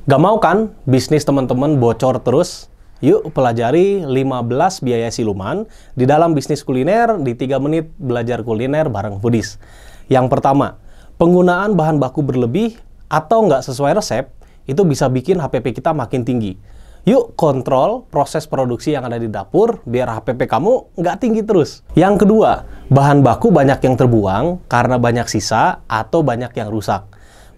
Gak mau kan bisnis teman-teman bocor terus? Yuk pelajari 15 biaya siluman di dalam bisnis kuliner di 3 menit belajar kuliner bareng Foodies. Yang pertama, penggunaan bahan baku berlebih atau nggak sesuai resep itu bisa bikin HPP kita makin tinggi. Yuk kontrol proses produksi yang ada di dapur biar HPP kamu nggak tinggi terus. Yang kedua, bahan baku banyak yang terbuang karena banyak sisa atau banyak yang rusak.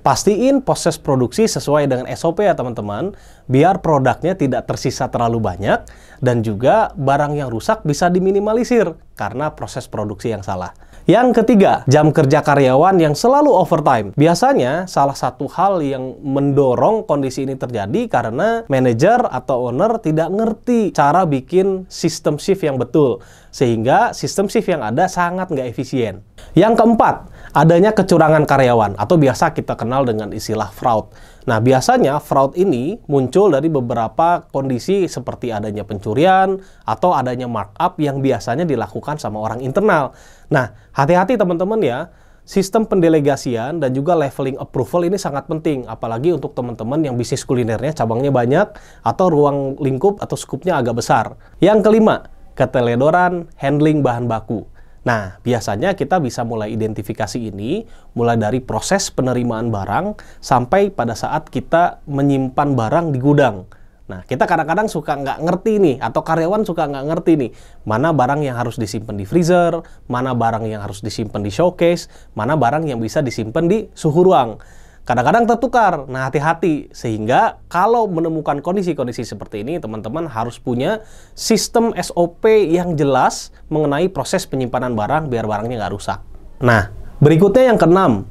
Pastiin proses produksi sesuai dengan SOP ya teman-teman, biar produknya tidak tersisa terlalu banyak dan juga barang yang rusak bisa diminimalisir karena proses produksi yang salah. Yang ketiga, jam kerja karyawan yang selalu overtime. Biasanya salah satu hal yang mendorong kondisi ini terjadi karena manajer atau owner tidak ngerti cara bikin sistem shift yang betul, sehingga sistem shift yang ada sangat nggak efisien. Yang keempat, adanya kecurangan karyawan atau biasa kita kenal dengan istilah fraud. Nah, biasanya fraud ini muncul dari beberapa kondisi seperti adanya pencurian atau adanya markup yang biasanya dilakukan sama orang internal. Nah, hati-hati teman-teman ya. Sistem pendelegasian dan juga leveling approval ini sangat penting, apalagi untuk teman-teman yang bisnis kulinernya cabangnya banyak atau ruang lingkup atau skupnya agak besar. Yang kelima, keteledoran handling bahan baku. Nah, biasanya kita bisa mulai identifikasi ini, mulai dari proses penerimaan barang, sampai pada saat kita menyimpan barang di gudang. Nah, kita kadang-kadang suka nggak ngerti nih, atau karyawan suka nggak ngerti nih, mana barang yang harus disimpan di freezer, mana barang yang harus disimpan di showcase, mana barang yang bisa disimpan di suhu ruang. Kadang-kadang tertukar, nah hati-hati. Sehingga kalau menemukan kondisi-kondisi seperti ini, teman-teman harus punya sistem SOP yang jelas mengenai proses penyimpanan barang biar barangnya nggak rusak. Nah, berikutnya yang keenam,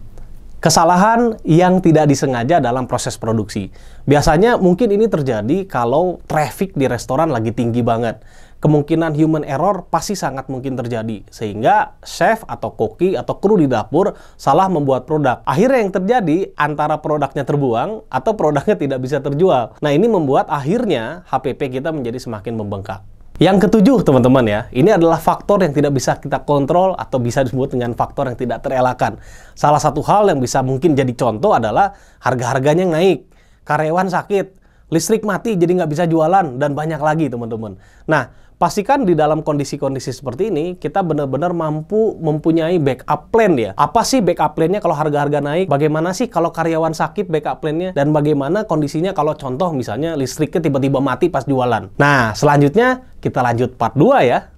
kesalahan yang tidak disengaja dalam proses produksi. Biasanya mungkin ini terjadi kalau traffic di restoran lagi tinggi banget. Kemungkinan human error pasti sangat mungkin terjadi. Sehingga chef atau koki atau kru di dapur salah membuat produk. Akhirnya yang terjadi antara produknya terbuang atau produknya tidak bisa terjual. Nah, ini membuat akhirnya HPP kita menjadi semakin membengkak. Yang ketujuh teman-teman ya, ini adalah faktor yang tidak bisa kita kontrol atau bisa disebut dengan faktor yang tidak terelakkan. Salah satu hal yang bisa mungkin jadi contoh adalah harga-harganya naik, karyawan sakit, listrik mati jadi nggak bisa jualan, dan banyak lagi teman-teman. Nah, pastikan di dalam kondisi-kondisi seperti ini, kita benar-benar mampu mempunyai backup plan ya. Apa sih backup plan-nya kalau harga-harga naik? Bagaimana sih kalau karyawan sakit backup plan-nya? Dan bagaimana kondisinya kalau contoh misalnya listriknya tiba-tiba mati pas jualan? Nah, selanjutnya kita lanjut part 2 ya.